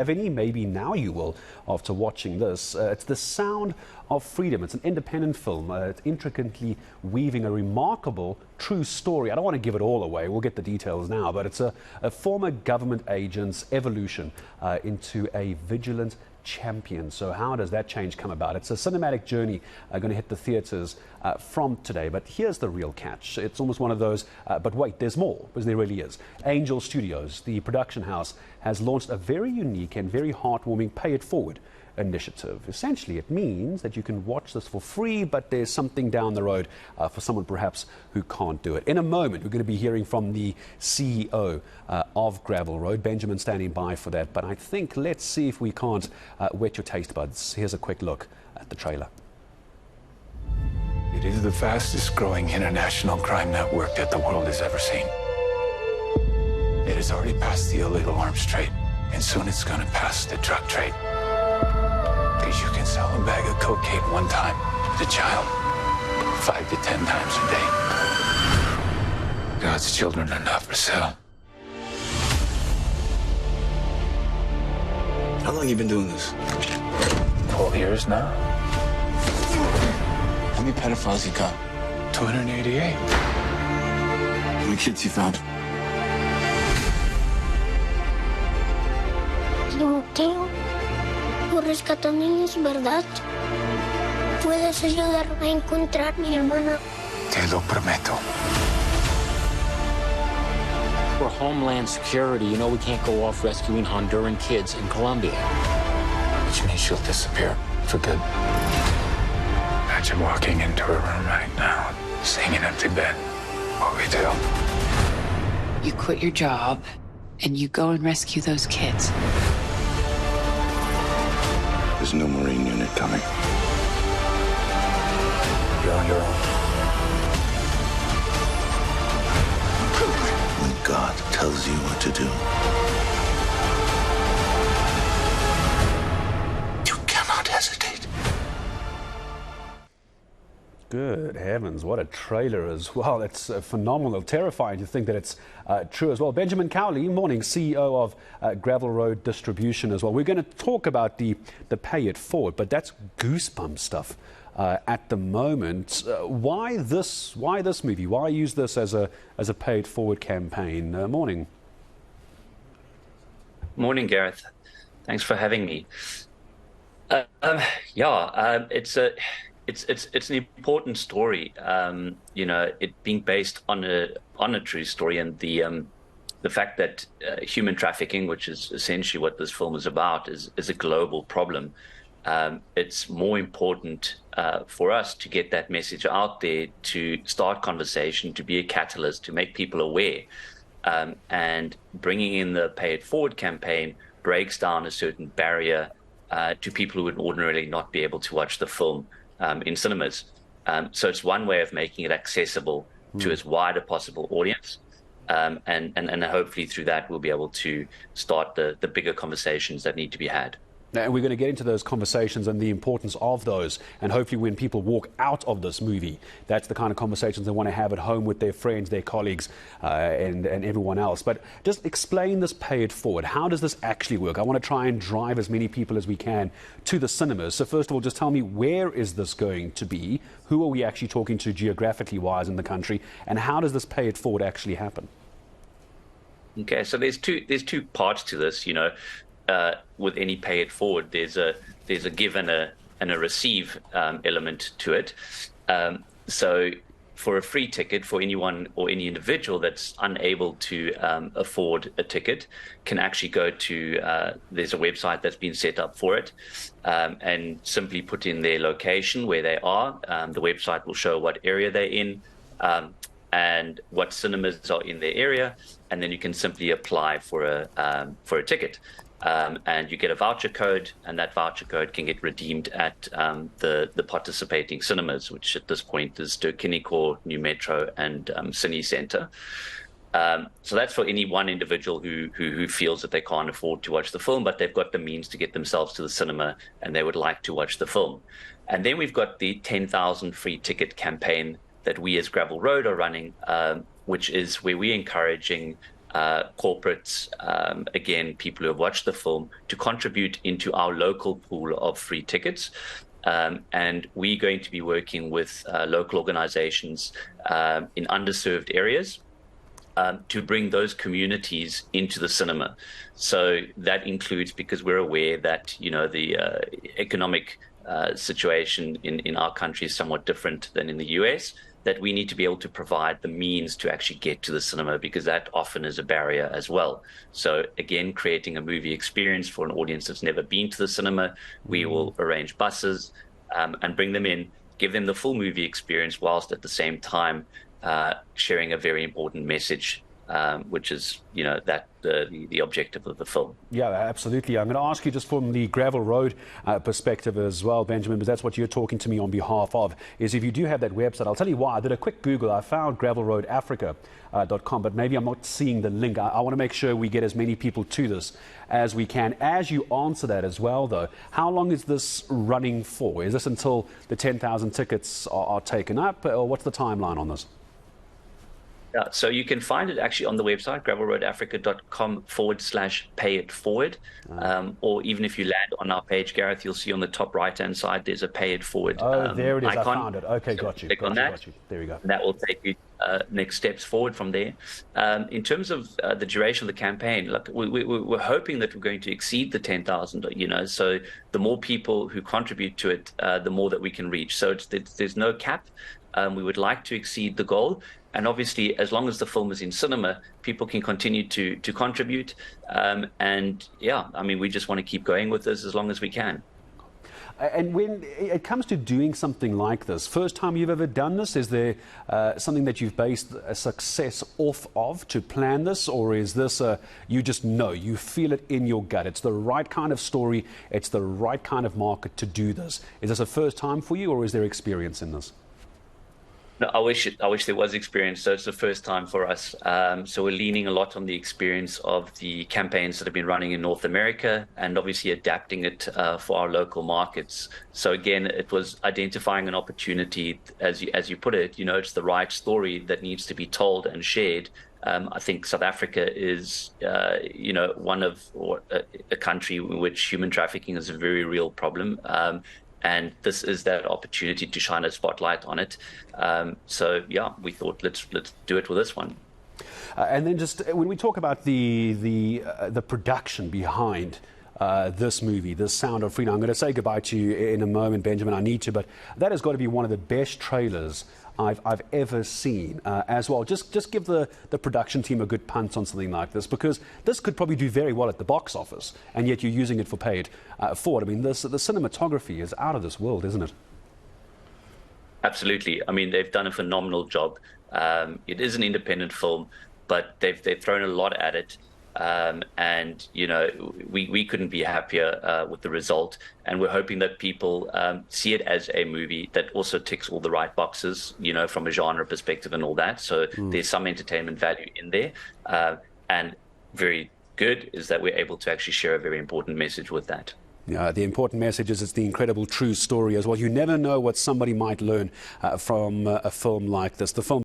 have any, maybe now you will after watching this. It's The Sound of Freedom. It's an independent film. It's intricately weaving a remarkable true story. I don't want to give it all away. We'll get the details now, but it's a former government agent's evolution into a vigilant champion. So how does that change come about? It's a cinematic journey going to hit the theatres from today. But here's the real catch. It's almost one of those, but wait, there's more, because there really is. Angel Studios, the production house, has launched a very unique and very heartwarming Pay It Forward initiative. Essentially, it means that you can watch this for free, but there's something down the road for someone perhaps who can't do it. In a moment, we're going to be hearing from the CEO of Gravel Road, Benjamin, standing by for that. But I think let's see if we can't wet your taste buds. Here's a quick look at the trailer. It is the fastest growing international crime network that the world has ever seen. It has already passed the illegal arms trade, and soon it's going to pass the drug trade. Because you can sell a bag of cocaine one time to a child 5 to 10 times a day. God's children are not for sale. How long have you been doing this? 12 years now. How many pedophiles you got? 288. How many kids you found? Timoteo, tú rescatas niños, ¿verdad? ¿Puedes ayudarme a encontrar a mi hermana? Te lo prometo. For Homeland Security, you know we can't go off rescuing Honduran kids in Colombia. Which means she'll disappear for good. Imagine walking into a room right now, seeing an empty bed. What we do? You quit your job and you go and rescue those kids. There's no Marine unit coming. You're on your own. When God tells you what to do, you cannot hesitate. Good heavens, what a trailer as well. It's phenomenal, terrifying to think that it's true as well. Benjamin Cowley, morning, CEO of Gravel Road Distribution as well. We're going to talk about the Pay It Forward, but that's goosebump stuff at the moment. Why this movie? Why use this as a Pay It Forward campaign? Morning. Morning, Gareth. Thanks for having me. It's an important story, you know, it being based on a true story, and the fact that human trafficking, which is essentially what this film is about, is a global problem. It's more important for us to get that message out there, to start conversation, to be a catalyst, to make people aware. And bringing in the Pay It Forward campaign breaks down a certain barrier to people who would ordinarily not be able to watch the film in cinemas. So it's one way of making it accessible to as wide a possible audience. And hopefully through that, we'll be able to start the bigger conversations that need to be had. And we're going to get into those conversations and the importance of those. And hopefully when people walk out of this movie, that's the kind of conversations they want to have at home with their friends, their colleagues, and everyone else. But just explain this Pay It Forward. How does this actually work? I want to try and drive as many people as we can to the cinemas. So first of all, just tell me, where is this going to be? Who are we actually talking to geographically wise in the country? And how does this Pay It Forward actually happen? Okay, so there's two parts to this, you know. With any Pay It Forward, there's a give and a receive element to it. So for a free ticket, for anyone or any individual that's unable to afford a ticket, can actually go to, there's a website that's been set up for it, and simply put in their location where they are. The website will show what area they're in, and what cinemas are in their area, and then you can simply apply for a ticket. And you get a voucher code, and that voucher code can get redeemed at the participating cinemas, which at this point is Ster-Kinekor, New Metro, and Cine Centre. So that's for any one individual who feels that they can't afford to watch the film, but they've got the means to get themselves to the cinema and they would like to watch the film. And then we've got the 10,000 free ticket campaign that we as Gravel Road are running, which is where we're encouraging corporates, again, people who have watched the film, to contribute into our local pool of free tickets. And we're going to be working with local organizations in underserved areas to bring those communities into the cinema. So that includes, because we're aware that, the economic situation in our country is somewhat different than in the US, that we need to be able to provide the means to actually get to the cinema, because that often is a barrier as well. So again, creating a movie experience for an audience that's never been to the cinema, we will arrange buses and bring them in, give them the full movie experience, whilst at the same time sharing a very important message, which is, that the objective of the film. Yeah, absolutely. I'm going to ask you just from the Gravel Road perspective as well, Benjamin, because that's what you're talking to me on behalf of, is if you do have that website, I'll tell you why. I did a quick Google. I found gravelroadafrica.com, but maybe I'm not seeing the link. I want to make sure we get as many people to this as we can. As you answer that as well, though, how long is this running for? Is this until the 10,000 tickets are taken up, or what's the timeline on this? Yeah, so you can find it actually on the website, gravelroadafrica.com/pay-it-forward. Or even if you land on our page, Gareth, you'll see on the top right-hand side, there's a pay-it-forward there it is. icon. I found it. Okay, got you. Click on that. Got you. There we go. That will take you next steps forward from there. In terms of the duration of the campaign, look, we're hoping that we're going to exceed the 10,000, so the more people who contribute to it, the more that we can reach. So there's no cap. We would like to exceed the goal. And obviously, as long as the film is in cinema, people can continue to contribute. And yeah, we just want to keep going with this as long as we can. And when it comes to doing something like this, first time you've ever done this, is there something that you've based a success off of to plan this? Or is this you just know, you feel it in your gut, it's the right kind of story, it's the right kind of market to do this? Is this a first time for you, or is there experience in this? No, I wish there was experience. So it's the first time for us. So we're leaning a lot on the experience of the campaigns that have been running in North America, and obviously adapting it for our local markets. So again, it was identifying an opportunity, as you put it. It's the right story that needs to be told and shared. I think South Africa is, one of a country in which human trafficking is a very real problem. And this is that opportunity to shine a spotlight on it. So yeah, we thought let's do it with this one. And then just when we talk about the production behind this movie, this Sound of Freedom, I'm going to say goodbye to you in a moment, Benjamin. I need to, but that has got to be one of the best trailers I've ever seen as well. Just give the production team a good punt on something like this, because this could probably do very well at the box office, and yet you're using it for paid forward. The cinematography is out of this world, isn't it? Absolutely. They've done a phenomenal job. It is an independent film, but they've thrown a lot at it. And we couldn't be happier with the result, and we're hoping that people see it as a movie that also ticks all the right boxes, from a genre perspective and all that. So there's some entertainment value in there, and very good is that we're able to actually share a very important message with that. The important message is it's the incredible true story as well. You never know what somebody might learn from a film like this. The film